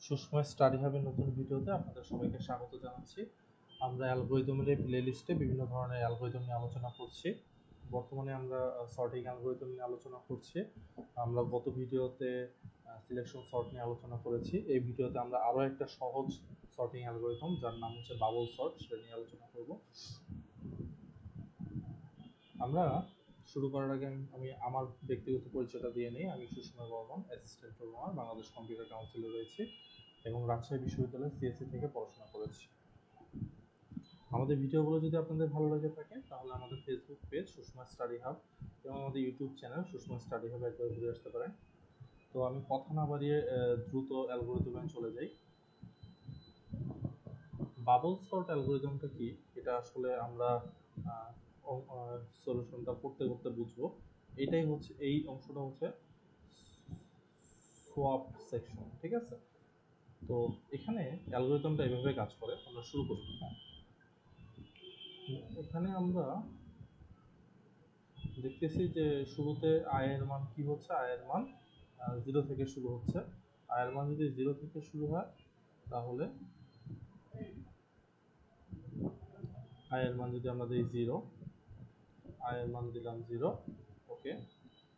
সুসময় study হাবের নতুন ভিডিওতে আপনাদের সবাইকে স্বাগত জানাচ্ছি। আমরা অ্যালগরিদমের এই প্লেলিস্টে বিভিন্ন ধরনের অ্যালগরিদম নিয়ে আলোচনা করছি। বর্তমানে আমরা সর্টিং অ্যালগরিদম নিয়ে আলোচনা করছি। আমরা গত ভিডিওতে সিলেকশন সর্ট নিয়ে আলোচনা করেছি। এই ভিডিওতে আমরা আরও একটা সহজ সর্টিং অ্যালগরিদম যার নাম হচ্ছে বাবল সর্ট সেটা নিয়ে আলোচনা করব। আমরা শুরু করার আগে আমি আমার ব্যক্তিগত পরিচয়টা দিয়ে নিই। আমি Susomoy Barman, assistant programmer, Bangladesh computer কাউন্সিলে রয়েছি এবং রাজশাহী বিশ্ববিদ্যালয়ের সিএসসি থেকে পড়াশোনা করেছি। আমাদের ভিডিওগুলো যদি আপনাদের ভালো লেগে থাকে তাহলে আমাদের Facebook page Sushma study hub এবং আমাদের YouTube channel Sushma study hub একবার ঘুরে আসতে পারেন। তো আমি কথা না বাড়িয়ে দ্রুত অ্যালগরিদমে চলে যাই। বাবল সর্ট অ্যালগরিদমটা কি, এটা আসলে আমরা সলিউশনটা করতে করতে বুঝবো। এটাই হচ্ছে, এই অংশটা হচ্ছে সোয়াপ সেকশন, ঠিক আছে? তো এখানে অ্যালগরিদমটা এভাবে কাজ করে। আমরা শুরু করি। এখানে আমরা দেখতেছি যে শুরুতে আয়ের মান কি হচ্ছে, আয়ের মান 0 থেকে শুরু হচ্ছে। আয়ের মান যদি 0 থেকে শুরু হয় তাহলে আয়ের মান যদি আমরা দিই 0, আয়ের মান দিলাম 0, ওকে,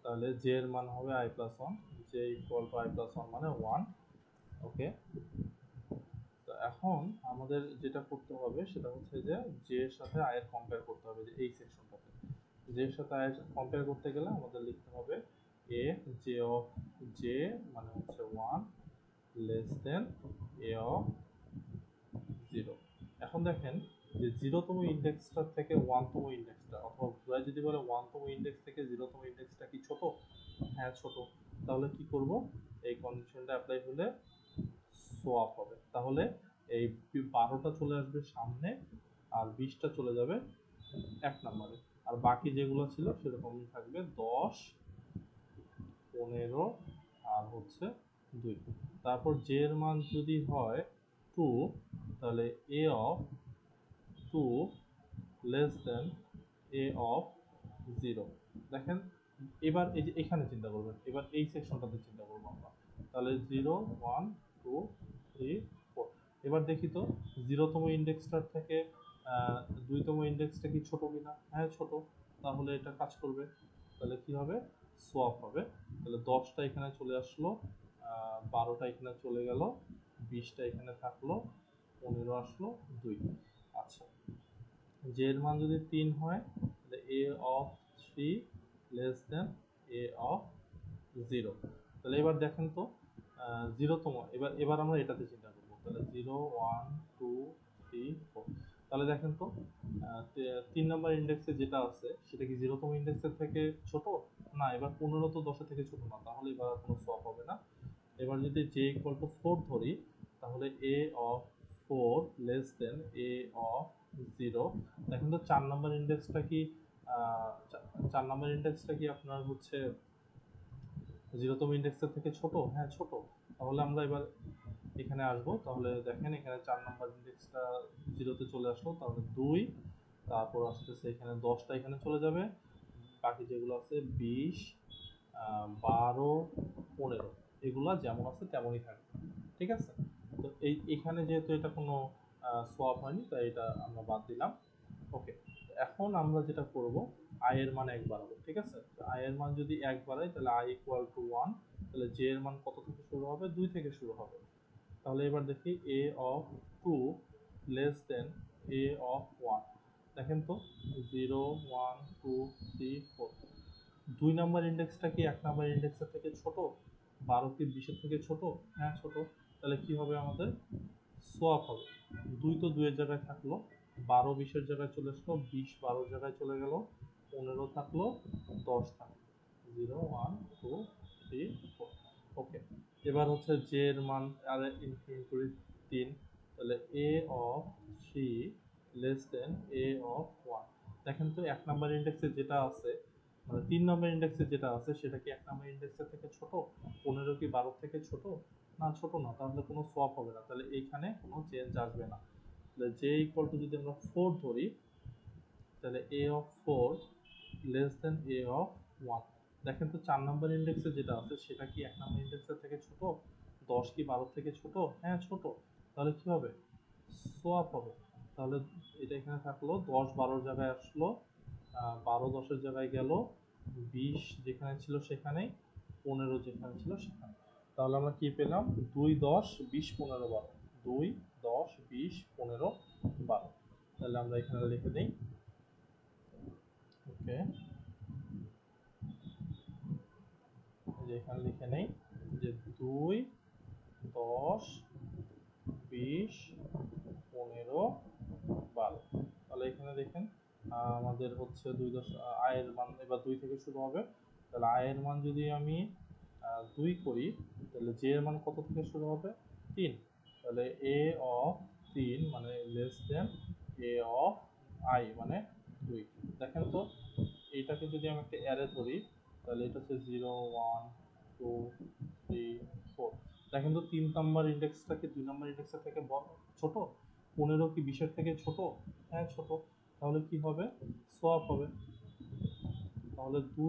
তাহলে জে এর মান হবে i plus 1, J equal to i plus 1 মানে 1, ওকে। তো এখন আমাদের যেটা করতে হবে সেটা হচ্ছে যে জে এর সাথে আয়ের কম্পেয়ার করতে হবে। যে এই সেকশনটাতে জে এর সাথে আয়ের কম্পেয়ার করতে গেলে আমাদের লিখতে হবে এ জে অফ জে মানে হচ্ছে 1 লেস দেন এ অফ 0। এখন দেখেন যে 0তম ইন্ডেক্সটা থেকে 1তম ইন্ডেক্সটা, অথবা ঘুরায় যদি বলে 1তম ইন্ডেক্স থেকে 0তম ইন্ডেক্সটা কি ছোট? হ্যাঁ ছোট। তাহলে কি করব? এই কন্ডিশনটা অ্যাপ্লাই হলে সোয়াপ হবে। তাহলে এই 12টা চলে আসবে সামনে আর 20টা চলে যাবে 1 নম্বরে, আর বাকি যেগুলো ছিল সেরকমই থাকবে 10, 15 আর হচ্ছে 2। তারপর জে এর মান যদি হয় 2, তাহলে a of 2 less than a of 0। দেখেন এবার এই যে এখানে চিন্তা করবেন, এবার এই সেকশনটাতে চিন্তা করবো আমরা। তাহলে 0, 1, 2, 3, 4। এবার দেখি তো 0তম ইন্ডেক্সটার থেকে 2তম ইন্ডেক্সটা কি ছোট কিনা? হ্যাঁ ছোট। তাহলে এটা কাজ করবে। তাহলে কি হবে? সোয়াপ হবে। তাহলে 10টা এখানে চলে আসলো, 12টা এখানে চলে গেল, 20টা এখানে থাকলো, 15 আসলো, 2। আচ্ছা, জে এর মান যদি 3 হয় তাহলে a of 3 less than a of 0। তাহলে এবার দেখেন তো 0তম, এবার এবার আমরা এটাতে চিন্তা করবো। তাহলে 0, 1, 2, 3, 4। তাহলে দেখেন তো 3 নম্বর ইন্ডেক্সে যেটা আছে সেটা কি 0তম ইন্ডেক্সের থেকে ছোট? না। এবার 15 তো 10 থেকে ছোট না, তাহলে এবার কোনো সোয়াপ হবে না। এবার যদি জে ইকুয়াল টু 4 ধরি তাহলে a of 4 less than a of 0। দেখেন তো 4 নম্বর ইন্ডেক্সটা কি 4 নম্বর ইন্ডেক্সটা কি আপনার হচ্ছে 0তম ইন্ডেক্সের থেকে ছোট? হ্যাঁ ছোট। তাহলে আমরা এবার এখানে আসবো। তাহলে দেখেন এখানে 4 নম্বর ইন্ডেক্সটা 0তে চলে আসলো, তাহলে 2, তারপর আসতেছে এখানে 10টা এখানে চলে যাবে, বাকি যেগুলো আছে 20, 12, 15 এগুলা যেমন আছে তেমনই থাকবে, ঠিক আছে? তো এখানে যেহেতু এটা কোনো সোয়াপ হয়নি তাই এটা আমরা বাদ দিলাম, ওকে। এখন আমরা যেটা করব, আয়ের মান 1 বাড়াবো, ঠিক আছে? আয়ের মান যদি 1 বাড়াই তাহলে আই ইকুয়াল টু 1, তাহলে জে এর মান কত থেকে শুরু হবে? 2 থেকে শুরু হবে। তাহলে এবার দেখি a of 2 less than a of 1। দেখেন তো 0, 1, 2, 3, 4। 2 নাম্বার ইন্ডেক্সটা কি 1 নাম্বার ইন্ডেক্সের থেকে ছোট? 12 কি 20 এর থেকে ছোট? হ্যাঁ ছোট। তাহলে কি হবে আমাদের? সোয়াপ হবে। 2 তো 2 এর জায়গায় থাকলো, 12 20 এর জায়গায় চলে আসলো, 20 12 এর জায়গায় চলে গেল, 15 থাকলো, 10 থাকলো। 0, 1, 2, 3, 4, ওকে। এবার হচ্ছে জে এর মান আর ইনক্রিমেন্ট করি 3, তাহলে a of 3 less than a of 1। দেখেন তো 1 নাম্বার ইন্ডেক্সে যেটা আছে, মানে 3 নম্বর ইন্ডেক্সে যেটা আছে সেটা কি 1 নম্বর ইন্ডেক্সের থেকে ছোট? 15 কি 12 থেকে ছোট? না ছোট না, তাহলে কোনো সোয়াপ হবে না, তাহলে এইখানে কোনো চেঞ্জ আসবে না। তাহলে জে ইকুয়াল টু যদি আমরা 4 ধরি তাহলে a of 4 less than a of 1। দেখেন তো 4 নম্বর ইন্ডেক্সে যেটা আছে সেটা কি 1 নম্বর ইন্ডেক্সের থেকে ছোট? 10 কি 12 থেকে ছোট? হ্যাঁ ছোট। তাহলে কি হবে? সোয়াপ হবে। তাহলে এটা এখানে থাকলো, 10 12 জায়গায় আসলো, 12 10 জায়গায় গেল, 20 যেখানে ছিল সেখানেই, 15 যেখানে ছিল সেখানে। তাহলে আমরা কি পেলাম? 2 10 20 15 12, 2 10 20 15 12। তাহলে আমরা এখানে লিখে দিই। ওকে, এখানে লিখে নেই যে 2 10 20 15 12। তাহলে এখানে দেখেন আমাদের হচ্ছে আয়ের মান এবার 2 থেকে শুরু হবে। তাহলে আয়ের মান যদি আমি 2 করি, তাহলে জে এর মান কত থেকে শুরু হবে? 3। তাহলে এ অফ 3 মানে less than a of I মানে 2। দেখেন তো, এইটাকে যদি আমি একটা অ্যারে ধরি, তাহলে এটা হচ্ছে 0 1 2 3 4। দেখেন তো 3 নাম্বার ইন্ডেক্সটা কি 2 নাম্বার ইন্ডেক্সের থেকে ছোট? 15 কি 20 এর থেকে ছোট? হ্যাঁ ছোট। তাহলে কি হবে? সোয়াপ হবে। তাহলে 2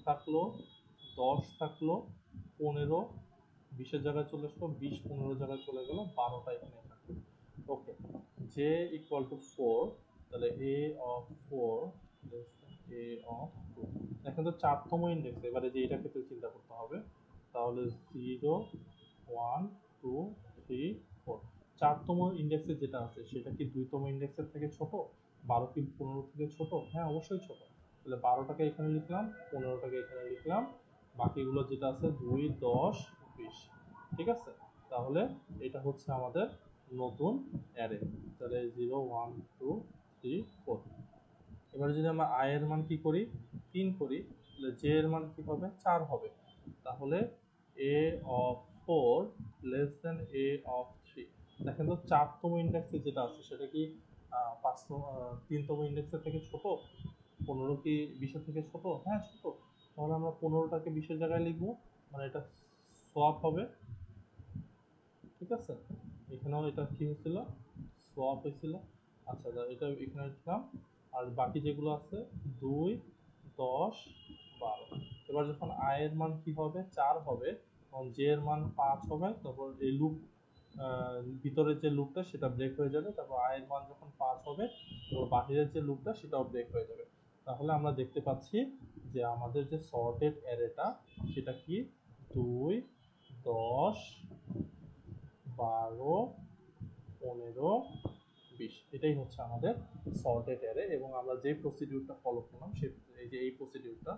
থাকলো, 10 থাকলো, 15 20 এর জায়গায় চলে আসলো, 20 15 জায়গায় চলে গেল, 12টা এখানে থাকলো। ওকে, জে ইকুয়াল টু 4। তাহলে এ অফ 4 এ অফ 2। এখন তো 4তম ইন্ডেক্স, এবারে যে এটা ক্ষেত্রে চিন্তা করতে হবে। তাহলে 0 1 2 3 4। 4তম ইন্ডেক্সে যেটা আছে সেটা কি 2তম ইন্ডেক্সের থেকে ছোট? 12 কি 15 থেকে ছোট? হ্যাঁ অবশ্যই ছোট। তাহলে 12টাকে এখানে লিখলাম, 15টাকে এখানে লিখলাম, বাকিগুলো যেটা আছে 2 10 20। ঠিক আছে? তাহলে এটা হচ্ছে আমাদের নতুন অ্যারে। তাহলে 0 1 2 3 4। এবারে যদি আমরা আই এর মান কি করি? 3 করি, তাহলে জে এর মান কি হবে? 4 হবে। তাহলে a of 4 less than a of 3। দেখেন তো 4তম ইন্ডেক্সে যেটা আছে সেটা কি 3তম ইন্ডেক্সের থেকে ছোট? 15 কি 20 এর থেকে ছোট? হ্যাঁ ছোট। তাহলে আমরা 15টাকে 20 এর জায়গায় লিখবো, মানে এটা সোয়াপ হবে। ঠিক আছে? এখানেও এটা কি হয়েছিল? সোয়াপ হয়েছিল। আচ্ছা এটা এখানে লিখলাম। আর বাকি যেগুলো আছে 2 10 12। এবার যখন আয়ের মান কি হবে? 4 হবে, তখন জে এর মান 5 হবে, তারপর এই লুপ ভিতরের যে লুপটা সেটা ব্রেক হয়ে যাবে, তারপর আয়ের মান যখন 5 হবে, তো বাহিরের যে লুপটা সেটাও ব্রেক হয়ে যাবে। তাহলে আমরা দেখতে পাচ্ছি যে আমাদের যে সর্টেড অ্যারেটা সেটা কি 2 10 12 15 20। এটাই হচ্ছে আমাদের সর্টেড অ্যারে, এবং আমরা যে প্রসিডিউরটা ফলো করলাম এই প্রসিডিউরটা,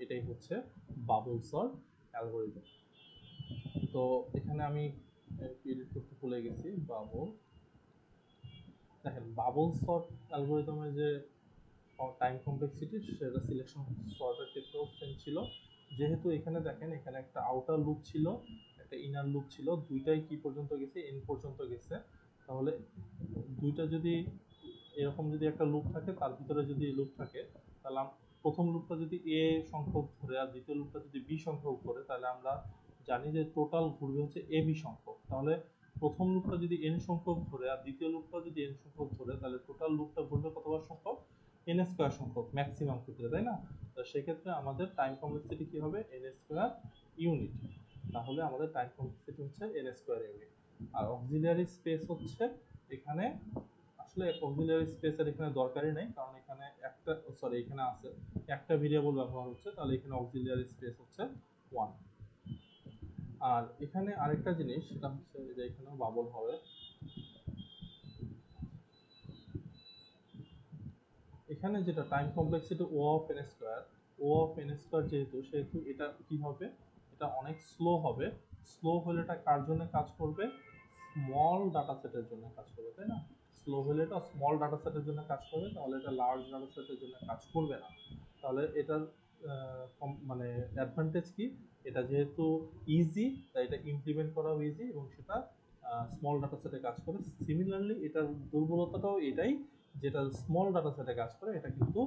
এটাই হচ্ছে বাবল সর্ট অ্যালগোরিদম। তো এখানে আমি ক্রিয়েট করতে ভুলে গেছি বাবল। দেখেন বাবল সর্ট অ্যালগোরিদমের যে টাইম কমপ্লেক্সিটি সেটা সিলেকশন সর্টের ক্ষেত্রেও সেম ছিল। যেহেতু এখানে দেখেন এখানে একটা আউটার লুপ ছিল, একটা ইনার লুপ ছিল, দুইটাই কি পর্যন্ত গেছে? এন পর্যন্ত গেছে। তাহলে দুইটা যদি এরকম যদি একটা লুপ থাকে, তার ভিতরে যদি লুপ থাকে, তাহলে প্রথম লুপটা যদি এ সংখ্যক ধরে আর দ্বিতীয় লুপটা যদি বি সংখ্যক ধরে, তাহলে আমরা জানি যে টোটাল ঘুরবে হচ্ছে এ বি সংখ্যক। তাহলে প্রথম লুপটা যদি এন সংখ্যক ধরে আর দ্বিতীয় লুপটা যদি এন সংখ্যক ধরে, তাহলে টোটাল লুপটা ঘুরবে কতবার সংখ্যক? এন স্কোয়ার সংখ্যক ম্যাক্সিমাম ক্ষেত্রে, তাই না? তো সেক্ষেত্রে আমাদের টাইম কমপ্লেক্সিটি কি হবে? N square unit. তাহলে আমাদের টাইম কমপ্লেক্সিটি হচ্ছে এন স্কোয়ার ইউনিট। আর অক্সিলিয়ারি স্পেস হচ্ছে এখানে, আসলে অক্সিলিয়ারি স্পেসের এখানে দরকারই নেই, কারণ এখানে একটা এখানে আছে একটা ভেরিয়েবল ব্যবহার হচ্ছে, তাহলে এখানে অক্সিলিয়ারি স্পেস হচ্ছে 1। আর এখানে আরেকটা জিনিস সেটা হচ্ছে যে এখানেও বাবল হবে। এখানে যেটা time complexity O of N square, সেহেতু এটা কি হবে? এটা অনেক স্লো হবে। স্লো হলে এটা কার জন্য কাজ করবে? স্মল ডাটা সেটের জন্য কাজ করবে, তাই না? স্লো হলে এটা স্মল ডাটা সেটের জন্য কাজ করবে, তাহলে এটা লার্জ ডাটা সেটের জন্য কাজ করবে না। তাহলে এটার মানে অ্যাডভান্টেজ কি? এটা যেহেতু ইজি, তাই এটা ইমপ্লিমেন্ট করাও ইজি, এবং সেটা স্মল ডাটা সেটে কাজ করে। সিমিলারলি এটার দুর্বলতাটাও এটাই, যেটা স্মল ডাটা সেটে কাজ করে, এটা কিন্তু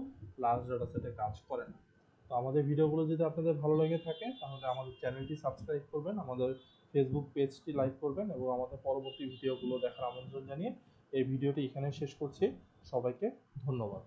লার্জ ডাটা সেটে কাজ করে না। তো আমাদের ভিডিওগুলো যদি আপনাদের ভালো লেগে থাকে, তাহলে আমাদের চ্যানেলটি সাবস্ক্রাইব করবেন, আমাদের ফেসবুক পেজটি লাইক করবেন, এবং আমাদের পরবর্তী ভিডিওগুলো দেখার আমন্ত্রণ জানিয়ে এই ভিডিওটি এখানে শেষ করছি। সবাইকে ধন্যবাদ।